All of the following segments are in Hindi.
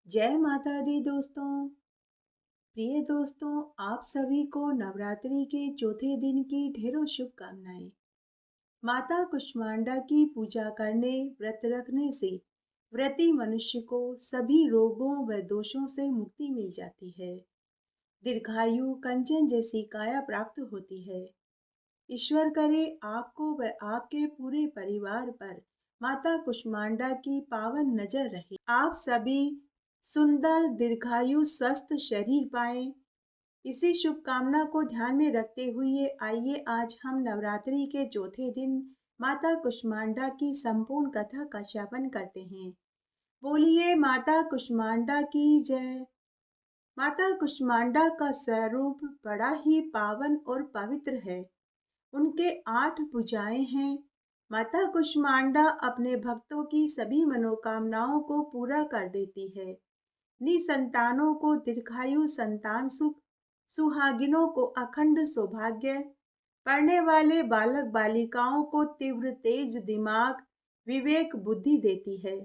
जय माता दी दोस्तों। प्रिय दोस्तों, आप सभी को नवरात्रि के चौथे दिन की ढेरों शुभकामनाएं। माता कुष्मांडा की पूजा करने व्रत रखने से व्रती मनुष्य को सभी रोगों व दोषों से मुक्ति मिल जाती है। दीर्घायु कंचन जैसी काया प्राप्त होती है। ईश्वर करे आपको व आपके पूरे परिवार पर माता कुष्मांडा की पावन नजर रहे। आप सभी सुंदर दीर्घायु स्वस्थ शरीर पाएं। इसी शुभकामना को ध्यान में रखते हुए आइए आज हम नवरात्रि के चौथे दिन माता कुष्मांडा की संपूर्ण कथा का श्रवण करते हैं। बोलिए माता कुष्मांडा की जय। माता कुष्मांडा का स्वरूप बड़ा ही पावन और पवित्र है। उनके 8 भुजाएं हैं। माता कुष्मांडा अपने भक्तों की सभी मनोकामनाओं को पूरा कर देती है। निसंतानों को दीर्घायु संतान सुख, सुहागिनों को अखंड सौभाग्य, पढ़ने वाले बालक बालिकाओं को तीव्र तेज दिमाग, विवेक बुद्धि देती है।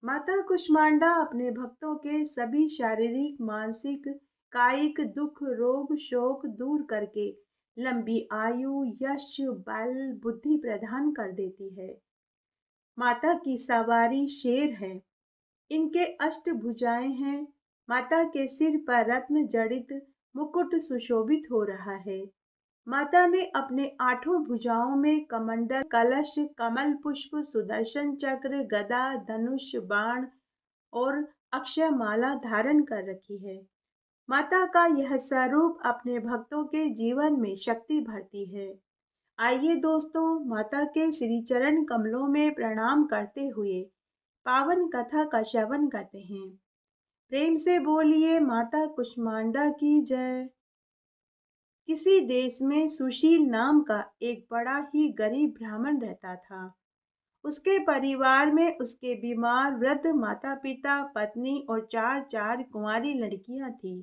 माता कुष्मांडा अपने भक्तों के सभी शारीरिक मानसिक कायिक दुख रोग शोक दूर करके लंबी आयु यश बल बुद्धि प्रदान कर देती है। माता की सवारी शेर है। इनके अष्टभुजाएं हैं। माता के सिर पर रत्न जड़ित मुकुट सुशोभित हो रहा है। माता ने अपने 8 भुजाओं में कमंडल कलश कमल पुष्प सुदर्शन चक्र गदा धनुष बाण और अक्षय माला धारण कर रखी है। माता का यह स्वरूप अपने भक्तों के जीवन में शक्ति भरती है। आइए दोस्तों, माता के श्री चरण कमलों में प्रणाम करते हुए पावन कथा का श्रवण करते हैं। प्रेम से बोलिए माता कुष्मांडा की जय। किसी देश में सुशील नाम का एक बड़ा ही गरीब ब्राह्मण रहता था। उसके परिवार में उसके बीमार वृद्ध माता पिता पत्नी और चार चार कुंवारी लड़कियां थीं।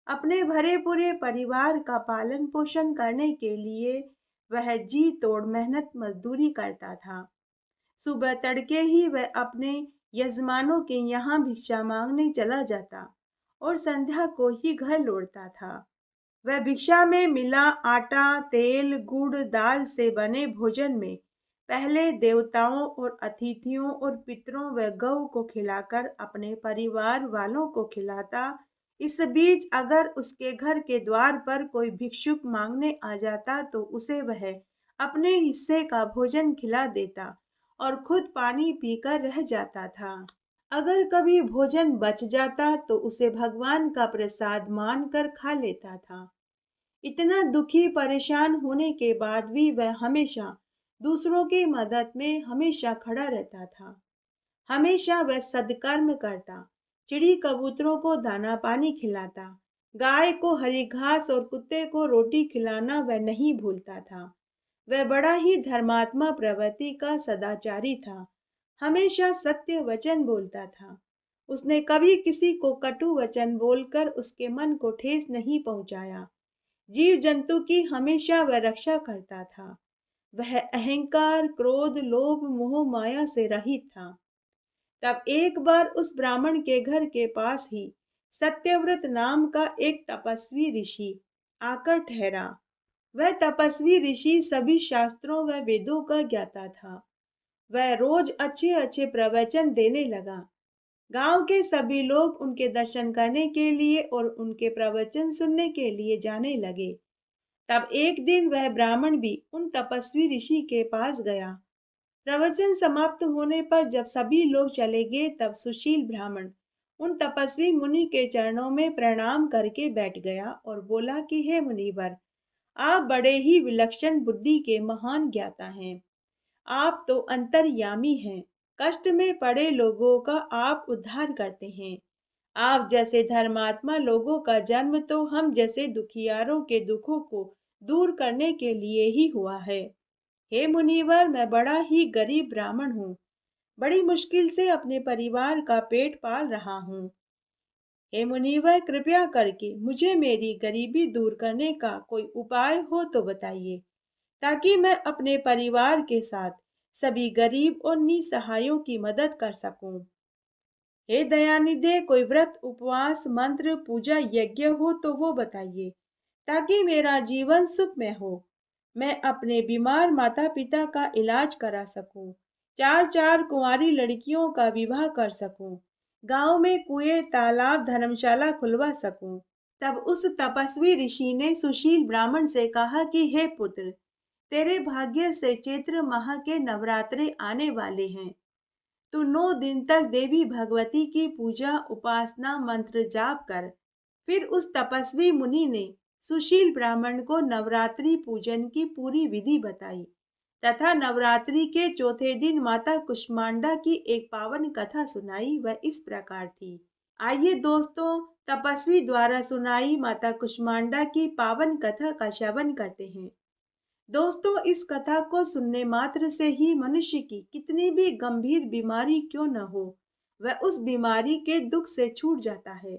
अपने भरे पूरे परिवार का पालन पोषण करने के लिए वह जी तोड़ मेहनत मजदूरी करता था। सुबह तड़के ही वह अपने यजमानों के यहाँ भिक्षा मांगने चला जाता और संध्या को ही घर लौटता था। वह भिक्षा में मिला आटा तेल गुड़ दाल से बने भोजन में पहले देवताओं और अतिथियों और पितरों व गौ को खिलाकर अपने परिवार वालों को खिलाता। इस बीच अगर उसके घर के द्वार पर कोई भिक्षुक मांगने आ जाता तो उसे वह अपने हिस्से का भोजन खिला देता और खुद पानी पीकर रह जाता था। अगर कभी भोजन बच जाता तो उसे भगवान का प्रसाद मानकर खा लेता था। इतना दुखी परेशान होने के बाद भी वह हमेशा दूसरों की मदद में हमेशा खड़ा रहता था। हमेशा वह सद्कर्म करता, चिड़ी कबूतरों को दाना पानी खिलाता, गाय को हरी घास और कुत्ते को रोटी खिलाना वह नहीं भूलता था। वह बड़ा ही धर्मात्मा प्रवृत्ति का सदाचारी था। हमेशा सत्य वचन बोलता था। उसने कभी किसी को कटु वचन बोलकर उसके मन को ठेस नहीं पहुंचाया। जीव जंतु की हमेशा वह रक्षा करता था। वह अहंकार क्रोध लोभ मोह माया से रहित था। तब एक बार उस ब्राह्मण के घर के पास ही सत्यव्रत नाम का एक तपस्वी ऋषि आकर ठहरा। वह तपस्वी ऋषि सभी शास्त्रों व वेदों का ज्ञाता था। वह रोज अच्छे अच्छे प्रवचन देने लगा। गांव के सभी लोग उनके दर्शन करने के लिए और उनके प्रवचन सुनने के लिए जाने लगे। तब एक दिन वह ब्राह्मण भी उन तपस्वी ऋषि के पास गया। प्रवचन समाप्त होने पर जब सभी लोग चले गए तब सुशील ब्राह्मण उन तपस्वी मुनि के चरणों में प्रणाम करके बैठ गया और बोला कि हे मुनिवर, आप बड़े ही विलक्षण बुद्धि के महान ज्ञाता हैं। आप तो अंतर्यामी हैं। कष्ट में पड़े लोगों का आप उद्धार करते हैं। आप जैसे धर्मात्मा लोगों का जन्म तो हम जैसे दुखियारों के दुखों को दूर करने के लिए ही हुआ है। हे मुनिवर, मैं बड़ा ही गरीब ब्राह्मण हूँ। बड़ी मुश्किल से अपने परिवार का पेट पाल रहा हूँ। हे मुनिवर, कृपया करके मुझे मेरी गरीबी दूर करने का कोई उपाय हो तो बताइए, ताकि मैं अपने परिवार के साथ सभी गरीब और निसहायों की मदद कर सकूं। हे दयानिधे, कोई व्रत, उपवास, मंत्र, पूजा, यज्ञ हो तो वो बताइए, ताकि मेरा जीवन सुखमय हो। मैं अपने बीमार माता पिता का इलाज करा सकूं, चार चार कुंवारी लड़कियों का विवाह कर सकूं, गांव में कुएं, तालाब, धर्मशाला खुलवा सकूं। तब उस तपस्वी ऋषि ने सुशील ब्राह्मण से कहा कि हे पुत्र, तेरे भाग्य से चैत्र माह के नवरात्रे आने वाले हैं। तू 9 दिन तक देवी भगवती की पूजा, उपासना, मंत्र जाप कर। फिर उस तपस्वी मुनि ने सुशील ब्राह्मण को नवरात्रि पूजन की पूरी विधि बताई तथा नवरात्रि के चौथे दिन माता कुष्मांडा की एक पावन कथा सुनाई। वह इस प्रकार थी। आइए दोस्तों, तपस्वी द्वारा सुनाई माता कुष्मांडा की पावन कथा का श्रवण करते हैं। दोस्तों, इस कथा को सुनने मात्र से ही मनुष्य की कितनी भी गंभीर बीमारी क्यों न हो, वह उस बीमारी के दुख से छूट जाता है।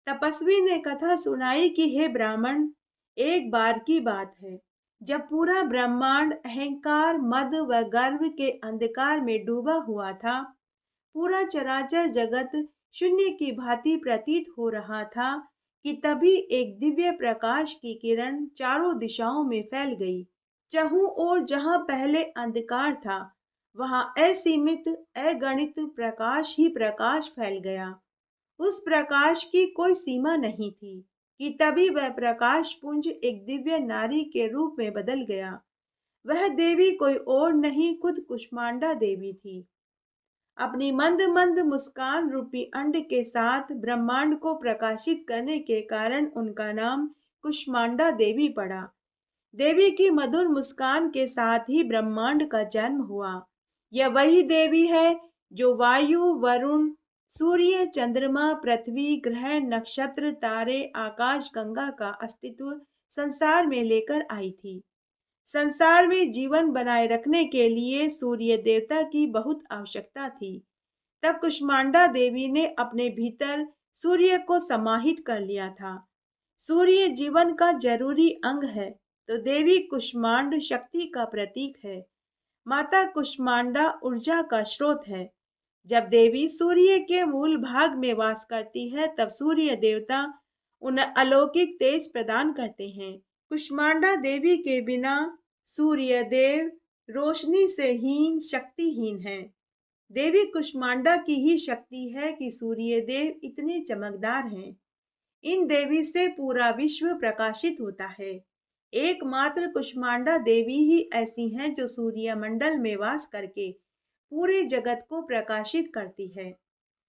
तपस्वी ने कथा सुनाई कि हे ब्राह्मण, एक बार की बात है जब पूरा ब्रह्मांड अहंकार, मद व गर्व के अंधकार में डूबा हुआ था। पूरा चराचर जगत शून्य की भांति प्रतीत हो रहा था कि तभी एक दिव्य प्रकाश की किरण चारों दिशाओं में फैल गई। चहुं ओर जहां पहले अंधकार था, वहां असीमित, अगणित प्रकाश ही प्रकाश फैल गया। उस प्रकाश की कोई सीमा नहीं थी कि तभी वह प्रकाश पुंज एक दिव्य नारी के रूप में बदल गया। वह देवी कोई और नहीं, खुद कुष्मांडा देवी थी। अपनी मंद मंद मुस्कान रूपी अंड के साथ ब्रह्मांड को प्रकाशित करने के कारण उनका नाम कुष्मांडा देवी पड़ा। देवी की मधुर मुस्कान के साथ ही ब्रह्मांड का जन्म हुआ। यह वही देवी है जो वायु, वरुण, सूर्य, चंद्रमा, पृथ्वी, ग्रह, नक्षत्र, तारे, आकाश गंगा का अस्तित्व संसार में लेकर आई थी। संसार में जीवन बनाए रखने के लिए सूर्य देवता की बहुत आवश्यकता थी। तब कुष्मांडा देवी ने अपने भीतर सूर्य को समाहित कर लिया था। सूर्य जीवन का जरूरी अंग है, तो देवी कुष्मांड शक्ति का प्रतीक है। माता कुष्मांडा ऊर्जा का स्रोत है। जब देवी सूर्य के मूल भाग में वास करती है, तब सूर्य देवता उन्हें अलौकिक तेज प्रदान करते हैं। कुष्मांडा देवी के बिना सूर्य देव रोशनी से हीन, शक्तिहीन है। देवी कुष्मांडा की ही शक्ति है कि सूर्य देव इतने चमकदार हैं। इन देवी से पूरा विश्व प्रकाशित होता है। एकमात्र कुष्मांडा देवी ही ऐसी हैं जो सूर्य मंडल में वास करके पूरे जगत को प्रकाशित करती है।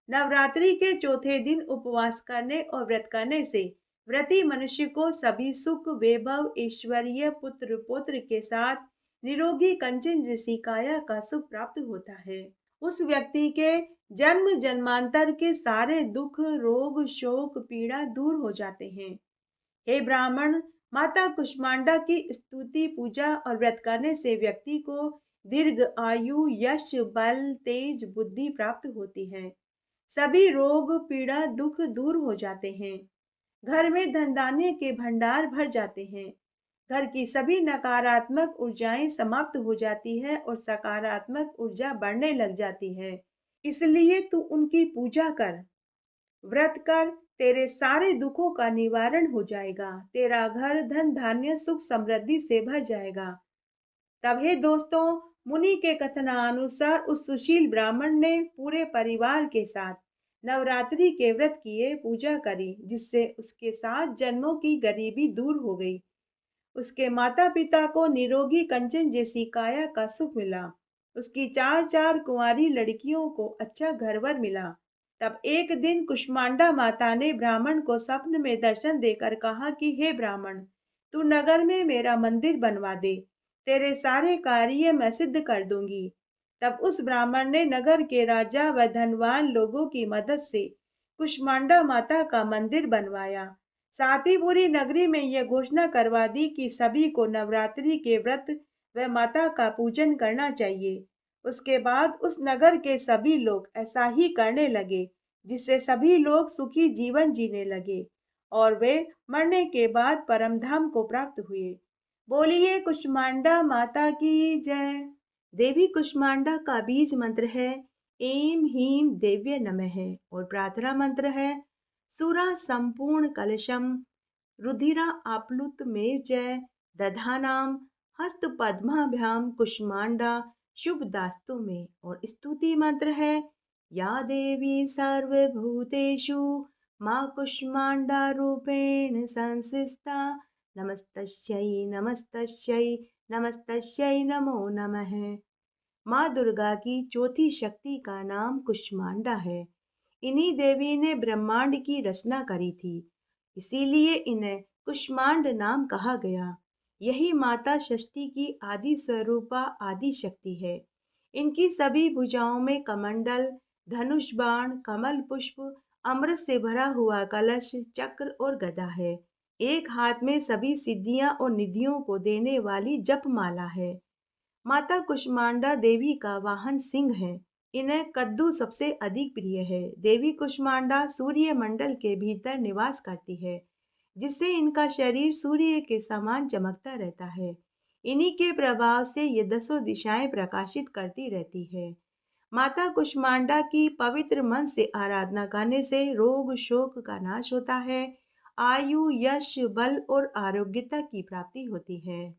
नवरात्रि के चौथे दिन उपवास करने और व्रत करने से व्रती मनुष्य को सभी सुख, वैभव, ऐश्वर्य, पुत्र पौत्र के साथ निरोगी कंचन जैसी काया का सुख प्राप्त होता है। उस व्यक्ति के जन्म जन्मांतर के सारे दुख, रोग, शोक, पीड़ा दूर हो जाते हैं। हे ब्राह्मण, माता कुष्मांडा की स्तुति, पूजा और व्रत करने से व्यक्ति को दीर्घ आयु, यश, बल, तेज, बुद्धि प्राप्त होती है। सभी रोग, पीड़ा, दुख दूर हो जाते हैं। घर में धन धान्य के भंडार भर जाते हैं। घर की सभी नकारात्मक ऊर्जाएं समाप्त हो जाती है और सकारात्मक ऊर्जा बढ़ने लग जाती है। इसलिए तू उनकी पूजा कर, व्रत कर, तेरे सारे दुखों का निवारण हो जाएगा। तेरा घर धन धान्य, सुख, समृद्धि से भर जाएगा। तब हे दोस्तों, मुनि के कथनानुसार उस सुशील ब्राह्मण ने पूरे परिवार के साथ नवरात्रि के व्रत किए, पूजा करी, जिससे उसके 7 जन्मों की गरीबी दूर हो गई। उसके माता पिता को निरोगी कंचन जैसी काया का सुख मिला। उसकी चार चार कुंवारी लड़कियों को अच्छा घरवर मिला। तब एक दिन कुष्मांडा माता ने ब्राह्मण को स्वप्न में दर्शन देकर कहा कि हे ब्राह्मण, तू नगर में मेरा मंदिर बनवा दे, तेरे सारे कार्य मैं सिद्ध कर दूंगी। तब उस ब्राह्मण ने नगर के राजा व धनवान लोगों की मदद से कुष्मांडा माता का मंदिर बनवाया। साथ ही पूरी नगरी में यह घोषणा करवा दी कि सभी को नवरात्रि के व्रत व माता का पूजन करना चाहिए। उसके बाद उस नगर के सभी लोग ऐसा ही करने लगे, जिससे सभी लोग सुखी जीवन जीने लगे और वे मरने के बाद परमधाम को प्राप्त हुए। बोलिए कुष्मांडा माता की जय। देवी कुष्मांडा का बीज मंत्र है, ऐं ह्रीं देव्य नमः। और प्रार्थना मंत्र है सुरा संपूर्ण कलशम रुधिरा आप्लुतमेव च दधानाम हस्तपद्माभ्याम कुष्मांडा शुभ दास्तु में। और स्तुति मंत्र है या देवी सर्वभूतेषु माँ कुष्मांडा रूपेण संस्थिता नमस्तस्यै नमस्तस्यै नमस्तस्यै नमो नमः। माँ दुर्गा की चौथी शक्ति का नाम कुष्मांडा है। इन्हीं देवी ने ब्रह्मांड की रचना करी थी, इसीलिए इन्हें कुष्मांड नाम कहा गया। यही माता षष्ठी की आदि स्वरूपा आदि शक्ति है। इनकी सभी भुजाओं में कमंडल, धनुष बाण, कमल पुष्प, अमृत से भरा हुआ कलश, चक्र और गदा है। एक हाथ में सभी सिद्धियां और निधियों को देने वाली जपमाला है। माता कुष्मांडा देवी का वाहन सिंह है। इन्हें कद्दू सबसे अधिक प्रिय है। देवी कुष्मांडा सूर्य मंडल के भीतर निवास करती है, जिससे इनका शरीर सूर्य के समान चमकता रहता है। इन्हीं के प्रभाव से ये दसों दिशाएं प्रकाशित करती रहती है। माता कुष्मांडा की पवित्र मन से आराधना करने से रोग शोक का नाश होता है, आयु, यश, बल और आरोग्यता की प्राप्ति होती है।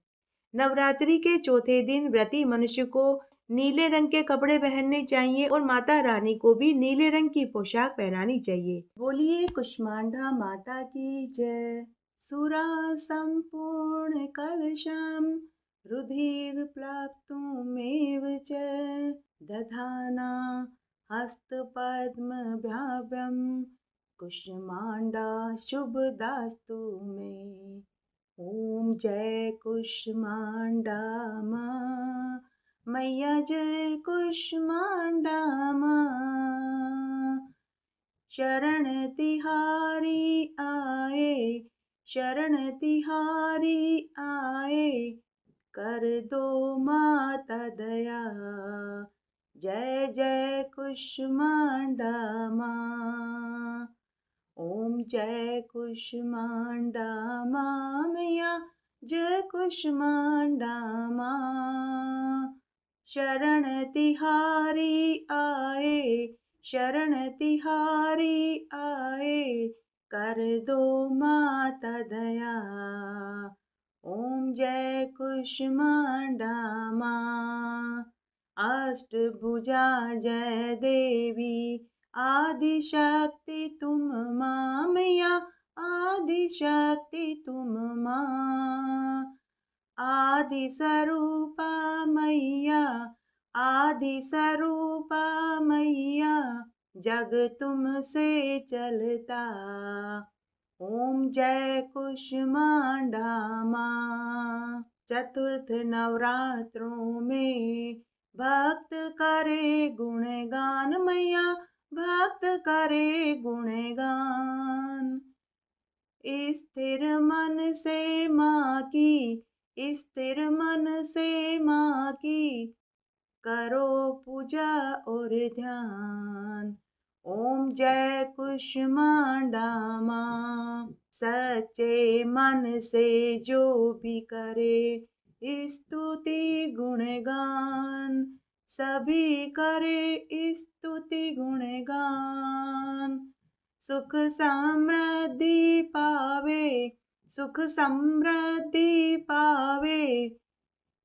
नवरात्रि के चौथे दिन व्रती मनुष्य को नीले रंग के कपड़े पहनने चाहिए और माता रानी को भी नीले रंग की पोशाक पहनानी चाहिए। बोलिए कुष्मांडा माता की जय। सुरा संपूर्ण कलशम रुधिर प्लाप्तुमेव च दधाना हस्तपद्मभ्याभ्यं कुष्मांडा शुभ दास्तु मे। ओम जय कुष्मांडा माँ, मैया जय कुष्मांडा माँ। शरण तिहारी आए, शरण तिहारी आए, कर दो माता दया। जय जय कुष्मांडा माँ। ओम जय कुष्मांडा माँ, मैया जय कुष्मांडा माँ। शरण तिहारी आए, शरण तिहारी आए, कर दो माता दया। ओम जय कुष्मांडा माँ। अष्टभुजा जय देवी आदि शक्ति तुम माँ, मैया आदि शक्ति तुम माँ। आदि स्वरूपा मैया, आदि स्वरूपा मैया, जग तुमसे चलता। ओम जय कुष्मांडा माँ। चतुर्थ नवरात्रों में भक्त करे गुणगान, मैया भक्त करे गुणगान। स्थिर मन से माँ की, स्थिर मन से माँ की, करो पूजा और ध्यान। ओम जय कुष्मांडा माँ। सच्चे मन से जो भी करे स्तुति गुणगान, सभी करे स्तुति गुणगान। सुख समृद्धि पावे, सुख समृद्धि पावे,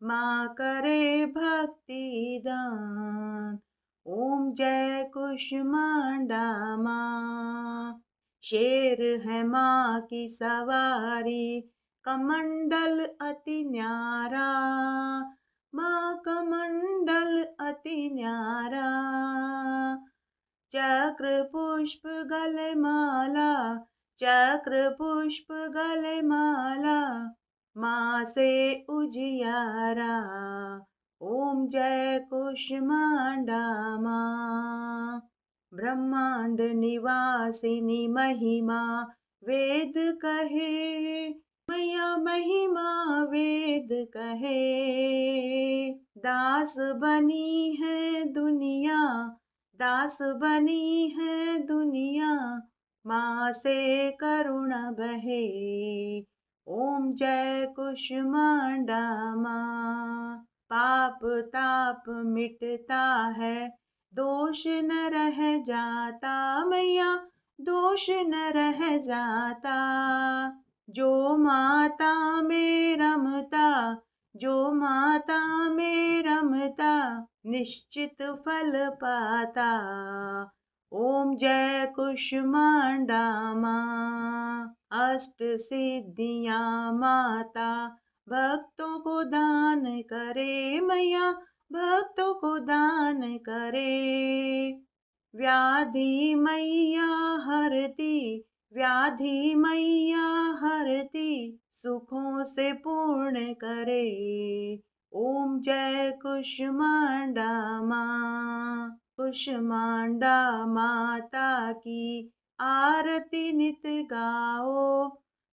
माँ करे भक्ति दान। ओम जय कुष्मांडा माँ। शेर है माँ की सवारी, कमंडल अति न्यारा, माँ कमंडल अति न्यारा। चक्र पुष्प गले माला, चक्र पुष्प गले माला, माँ से उजियारा। ओम जय कुष्मांडा माँ। ब्रह्मांड निवासिनी महिमा वेद कहे, मैया महिमा वेद कहे। दास बनी है दुनिया, दास बनी है दुनिया, माँ से करुणा बहे। ओम जय कुष्मांडा माँ। पाप ताप मिटता है, दोष न रह जाता मैया, दोष न रह जाता। जो माता में रमता, जो माता में रमता, निश्चित फल पाता। ओम जय कुष्मांडा माँ। अष्ट सिद्धियाँ माता भक्तों को दान करे मैया, भक्तों को दान करे। व्याधि मैया हरती, व्याधि मैया हरती, सुखों से पूर्ण करे। ओम जय कुष्मांडा माँ। कुष्मांडा माता की आरती नित गाओ,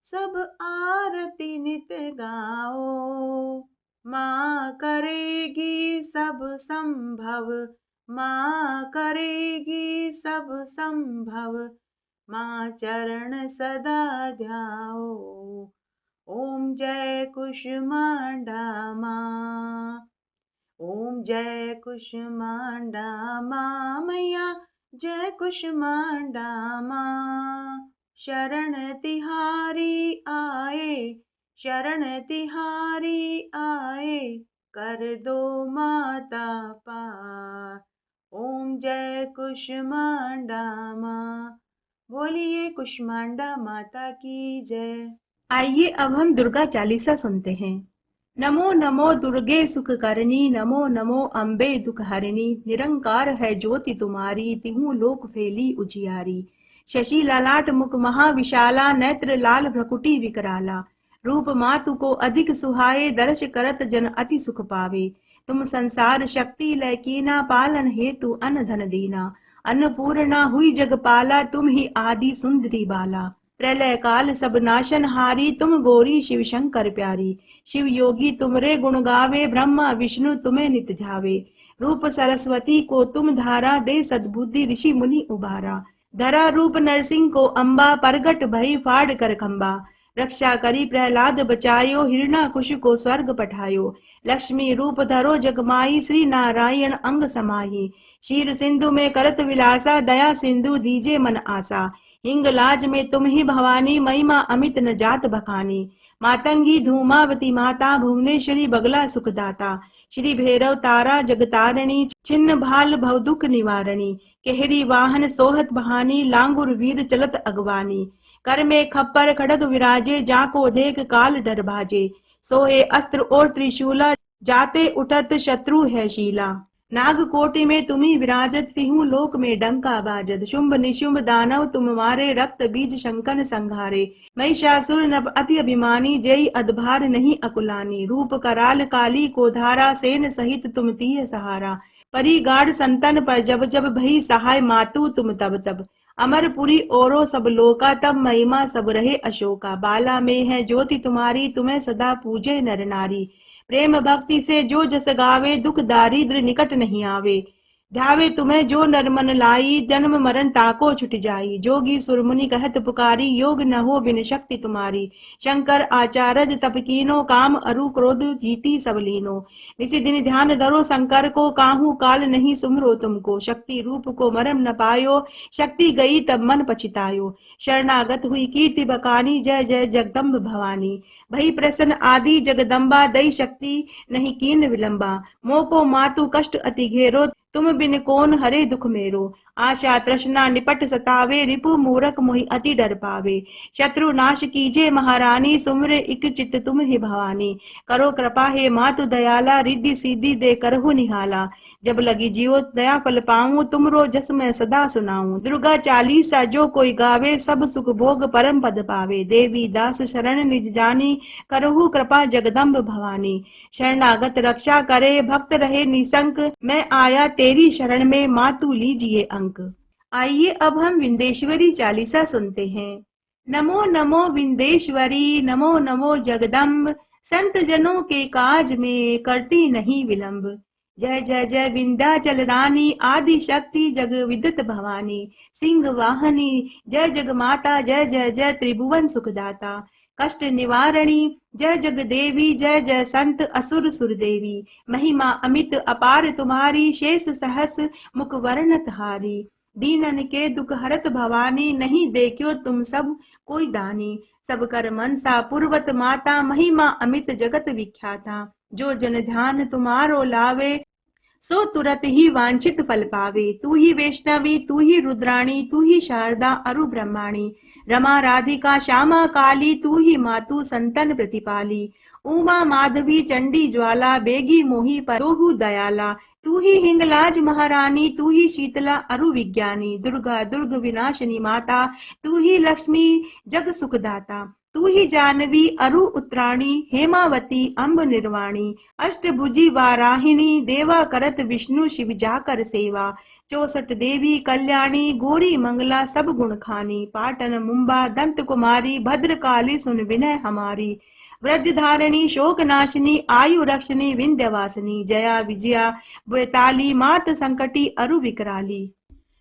सब आरती नित गाओ। माँ करेगी सब संभव, माँ करेगी सब संभव, माँ चरण सदा ध्याओ। ओम जय कुष्मांडा माँ। ओम जय कुष्मांडा माँ मैया, जय कुष्मांडा माँ। शरण तिहारी आए, शरण तिहारी आए, कर दो माता पार। ओम जय कुष्मांडा माँ। बोलिए कुष्मांडा माता की जय। आइए अब हम दुर्गा चालीसा सुनते हैं। नमो नमो दुर्गे सुख करनी, नमो नमो अम्बे दुख हरिणी। निरंकार है ज्योति तुम्हारी, तिहु लोक फैली उजियारी। शशि ललाट मुख महाविशाला, नेत्र लाल भ्रकुटी विकराला। रूप मातु को अधिक सुहाए, दर्श करत जन अति सुख पावे। तुम संसार शक्ति लय कीना, पालन हेतु अन धन दीना। अन्नपूर्णा हुई जगपाला, तुम ही आदि सुंदरी बाला। प्रलय काल सब नाशन हारी, तुम गौरी शिव शंकर प्यारी। शिव योगी तुमरे गुण गावे, ब्रह्मा विष्णु तुम्हें नित ध्यावे। रूप सरस्वती को तुम धारा, दे सद्बुद्धि ऋषि मुनि उबारा। धरा रूप नरसिंह को अम्बा, प्रगट भई फाड़ कर खम्बा। रक्षा करी प्रहलाद बचायो, हिरणाकुश को स्वर्ग पठायो। लक्ष्मी रूप धरो जगमाई, श्री नारायण अंग समाही। क्षीर सिंधु में करत विलासा, दया सिंधु दीजे मन आसा। हिंगलाज में तुम ही भवानी, महिमा अमित न जात बखानी। मातंगी धूमावती माता, भुवनेश्वरी बगला सुखदाता। श्री भैरव तारा जगतारिणी, छिन्न भाल भव दुख निवारणी। केहरी वाहन सोहत बहानी, लांगुर वीर चलत अगवानी। कर में खप्पर खड़ग विराजे, जाको देख काल डर भाजे। सोहे अस्त्र और त्रिशूला, जाते उठत शत्रु है शीला। नाग कोटि में तुम्ही विराजत, तिहु लोक में डंका बाजत। शुंभ निशुंभ दानव तुम मारे, रक्त बीज शंकर संघारे। महिषासुर नभ अति अभिमानी, जय अधभार नहीं अकुलानी। रूप कराल काली को धारा, सेन सहित तुम तीय सहारा। परी गाढ़ संतन पर जब जब, भई सहाय मातु तुम तब तब। अमरपुरी औरो सब लोका, तब महिमा सब रहे अशोका। बाला में है ज्योति तुम्हारी, तुम्हें सदा पूजे नर नारी। प्रेम भक्ति से जो जस गावे, दुख दारिद्र निकट नहीं आवे। ध्यावे तुम्हें जो नर मन लाई, जन्म मरण ताको छुट जाई। जोगी सुरमुनि कहत पुकारी, योग न हो बिन शक्ति तुम्हारी। शंकर आचार्य तप कीनो, काम अरु क्रोध जीती सब लीनो। निसी दिन ध्यान धरो शंकर को, काहू काल नहीं सुमरो तुमको। शक्ति रूप को मरम न पायो, शक्ति गई तब मन पछितायो। शरणागत हुई कीर्ति बकानी, जय जय जगदम्ब भवानी। भई प्रसन्न आदि जगदम्बा, दई शक्ति नहीं कीन विलंबा। मोको मातु कष्ट अति घेरो, तुम बिन कौन हरे दुख मेरो। आशा तृष्णा निपट सतावे, रिपु मूरख मोहि अति डर पावे। शत्रु नाश कीजे महारानी, सुमरे इक चित तुम ही भवानी। करो कृपा हे मातु दयाला, रिद्धि सीधी दे करहु निहाला। जब लगी जियो दया फल पाऊं, तुमरो जस मैं सदा सुनाऊं। दुर्गा चालीसा जो कोई गावे, सब सुख भोग परम पद पावे। देवी दास शरण निज जानी, करहु कृपा जगदम्ब भवानी। शरणागत रक्षा करे, भक्त रहे निसंक। मैं आया तेरी शरण में, मातु लीजिए अंक। आइए अब हम विंदेश्वरी चालीसा सुनते हैं। नमो नमो विंदेश्वरी, नमो नमो जगदम्ब। संत जनों के काज में करती नहीं विलंब। जय जय जय विंध्याचल रानी, आदि शक्ति जग विदित भवानी। सिंह वाहनी जय जग माता, जय जय जय त्रिभुवन सुखदाता। कष्ट निवारणी। जय जग देवी जय जय संत असुर सुर देवी। महिमा अमित अपार तुम्हारी, शेष सहस मुख वर्णत हारी। दीनन के दुख हरत भवानी, नहीं देखियो तुम सब कोई दानी। सब कर मनसा पूर्वत माता, महिमा अमित जगत विख्याता। जो जन ध्यान तुम्हारो लावे, सो तुरत ही वांछित फल पावे। तू ही वैष्णवी तू ही रुद्राणी, तू ही शारदा अरु ब्रह्माणी। रमा राधिका श्यामा काली, तू ही मातु संतन प्रतिपाली। उमा माधवी चंडी ज्वाला, बेगी मोही परोहु दयाला। तू ही हिंगलाज महारानी, तू ही शीतला अरु विज्ञानी। दुर्गा दुर्ग विनाशिनी माता, तू ही लक्ष्मी जग सुखदाता। तू ही जानवी अरु उत्तराणी, हेमावती अम्ब निर्वाणी। अष्टभुजी वाराहिणी, देवा करत विष्णु शिव जाकर सेवा। 64 देवी कल्याणी, गौरी मंगला सब गुण खानी। पाटन मुंबा दंत कुमारी, भद्रकाली सुन विनय हमारी। व्रजधारिणी शोक नाशिनी, आयु रक्षिणी विंध्यवासिनी। जया विजया बेताली, मात संकटी अरु विकराली।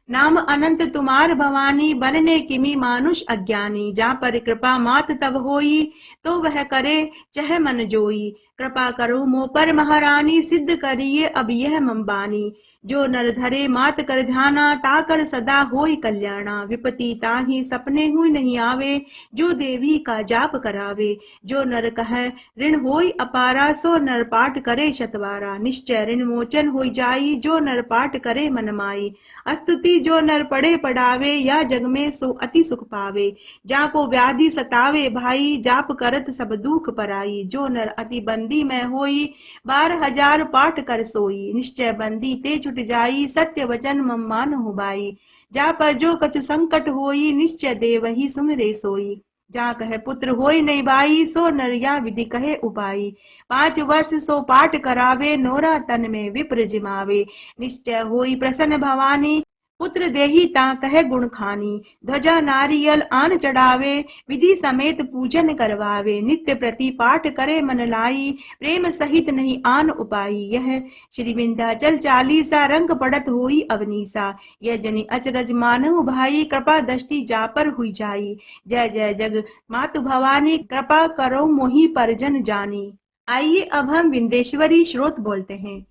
नाम अनंत तुम्हार भवानी, बनने किमी मानुष अज्ञानी। जा पर कृपा मात तब होई, तो वह करे चह मन जोई। कृपा करो मो पर महारानी, सिद्ध करिए अब यह मम्बानी। जो नर धरे मात कर ध्याना, ताकर सदा होई कल्याणा। विपति ताहि सपने हुई नहीं आवे, जो देवी का जाप करावे। जो नर कहे ऋण होई अपारा, सो नर पाठ करे शतवारा। निश्चय ऋण मोचन होई जाई, जो नर पाठ करे मन माई। स्तुति जो नर पढ़े पढ़ावे, या जग में सो अति सुख पावे। जाको व्याधि सतावे भाई, जाप करत सब दुख पराई। जो नर अति बंदी में होई, 12,000 पाठ कर सोई। निश्चय बंदी ते छुट जाई, सत्य वचन मम मानहु बाई। जा पर जो कछु संकट होई, निश्चय देवहि सुमिरे सोई। जा कहे पुत्र होई नहीं बाई, सो नर या विधि कहे उपाई। 5 वर्ष सो पाठ करावे, नोरा तन में विप्र जिमावे। निश्चय होई प्रसन्न भवानी, पुत्र देही ता कहे गुण खानी। ध्वजा नारियल आन चढ़ावे, विधि समेत पूजन करवावे। नित्य प्रति पाठ करे मन लाई, प्रेम सहित नहीं आन उपाई। यह श्री विंध्याचल चालीसा, रंग पड़त होई अवनीसा। यह जनि अचरज मानहु भाई, कृपा दृष्टि जा पर हुई जाई। जय जय जग मातु भवानी, कृपा करो मोहि परजन जानी। आइए अब हम विंध्येश्वरी श्रोत बोलते हैं।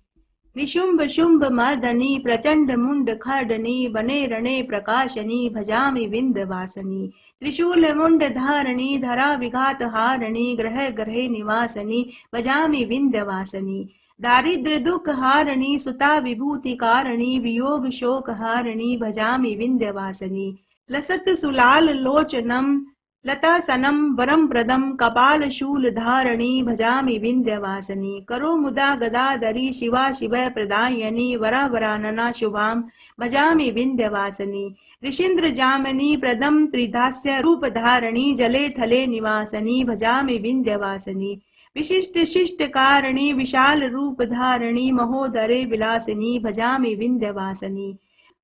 निशुंभ शुंभ मर्दनी, प्रचंड मुंड खर्डनी। बने रणे प्रकाशनी, भजामि विंध्यवासिनी। त्रिशूल मुंड धारणी, धरा विघात हारणी। ग्रह ग्रहे निवासनी, भजामि विंध्यवासिनी। दारिद्र्य दुख हारणी, सुता विभूति कारिणी। वियोग शोक हारणी, भजामि विंध्यवासिनी। लसत सुलाल लोचनम, लतासनम वरम प्रदम। कपाल शूल धारणी, भजामि विंध्यवासिनी। करो मुदा गदाधरी, शिवा शिव प्रदायनी। वरा वरानना शुभाम, भजामि विंध्यवासिनी। ऋषीन्द्र जामिनी प्रदम त्रिधास्य रूप धारणी। जले थले निवासनी, भजामि विंध्यवासिनी। विशिष्ट शिष्ट कारिणी, विशाल रूप धारणी। महोदरे विलासिनी, भजामि विंध्यवासिनी।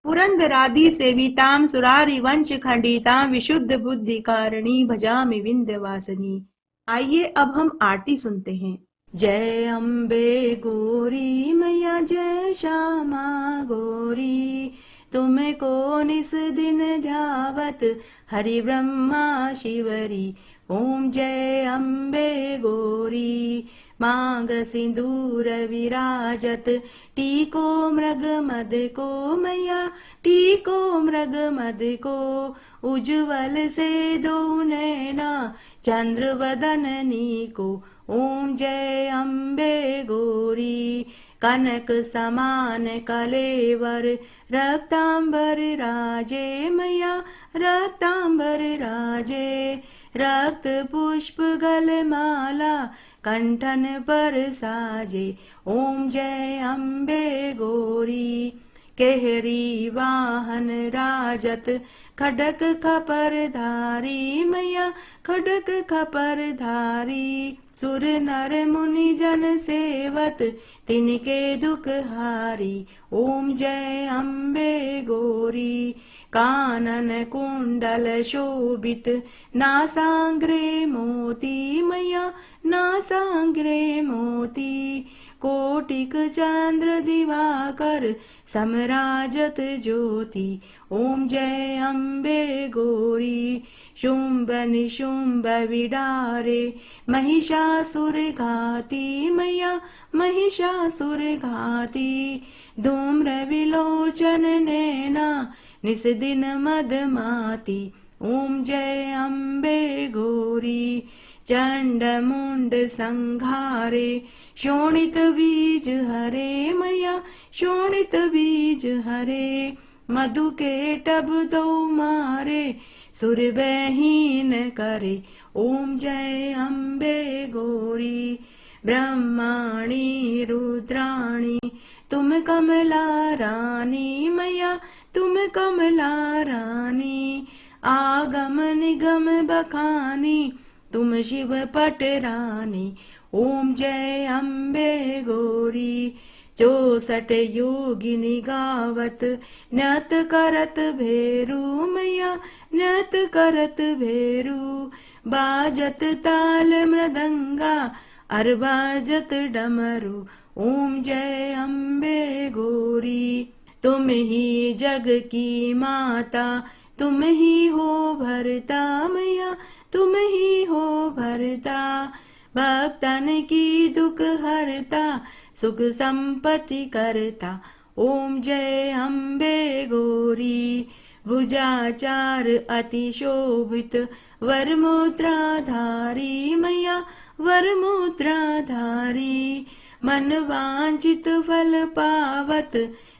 पुरंदरादि सेविताम, सुरारी वंश खंडिताम। विशुद्ध बुद्धि कारिणी, भजामि विंध्यवासिनी। आइए अब हम आरती सुनते हैं। जय अम्बे गौरी मैया, जय श्यामा गौरी। तुमको निस दिन ध्यावत, हरि ब्रह्मा शिवरी। ओम जय अम्बे गौरी। मांग सिंदूर विराजत, टीको मृग मद को मैया। टीको मृग मद को, उज्ज्वल से दो नैना। चंद्र वदननी को, ओम जय अम्बे गौरी। कनक समान कलेवर, रक्तांबर राजे मैया। रक्तांबर राजे, रक्त पुष्प गलमाला। कंठन पर साजे, ओम जय अम्बे गौरी। केहरी वाहन राजत, खडक खपर धारी मैया। खडक खपर धारी, सुर नर मुनि जन सेवत। तिनके दुख हारी, ओम जय अम्बे गौरी। कानन कुंडल शोभित, नासाग्रे मोती मैया। नासाग्रे मोती, कोटिक चंद्र दिवाकर समराजत ज्योति। ओम जय अम्बे गौरी। शुंभ निशुंभ विडारे महिषासुर घाती मैया महिषासुर घाती। धूम्र विलोचन नैना निस दिन मदमाती। ओम जय अम्बे गौरी। चंड मुंड संघारे शोणित बीज हरे मैया शोणित बीज हरे। मधु के टब दो मारे सुर बहीन करे। ओम जय अम्बे गौरी। ब्रह्माणी रुद्राणी तुम कमला रानी मैया तुम कमला रानी। आगम निगम बखानी तुम शिव पट रानी। ओम जय अम्बे गौरी। 64 योगिनी गावत नत करत भेरू मैया नत करत भेरू। बाजत ताल मृदंगा अर बाजत डमरू। ओम जय अम्बे गौरी। तुम ही जग की माता तुम ही हो भरता मैया तुम ही हो भरता। भक्तन की दुख हरता सुख संपत्ति करता। ओम जय अम्बे गौरी। भुजाचार अति शोभित वरमुद्राधारी मैया वरमुद्राधारी। मन वांछित फल पावत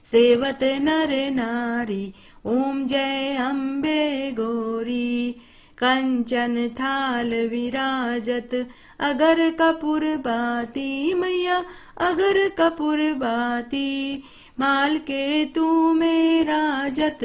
सेवत नर नारी। ओम जय अम्बे गौरी। कंचन थाल विराजत अगर कपूर बाती मैया अगर कपूर बाती। माल के तू में राजत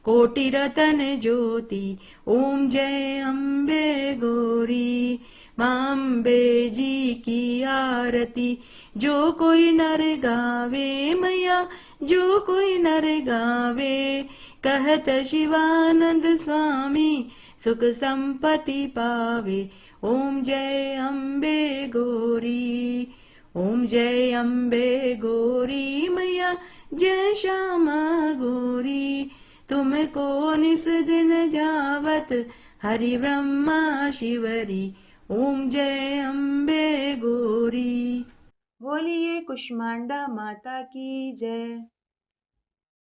कोटि रतन ज्योति। ओम जय अम्बे गौरी। मां अम्बे जी की आरती जो कोई नर गावे मैया जो कोई नर गावे। कहत शिवानंद स्वामी सुख संपत्ति पावे। ओम जय अम्बे गौरी। ओम जय अम्बे गौरी मैया जय श्यामा गौरी। तुमको निस दिन जावत हरि ब्रह्मा शिवरी। ओम जय अम्बे गौरी। बोलिए कुष्मांडा माता की जय।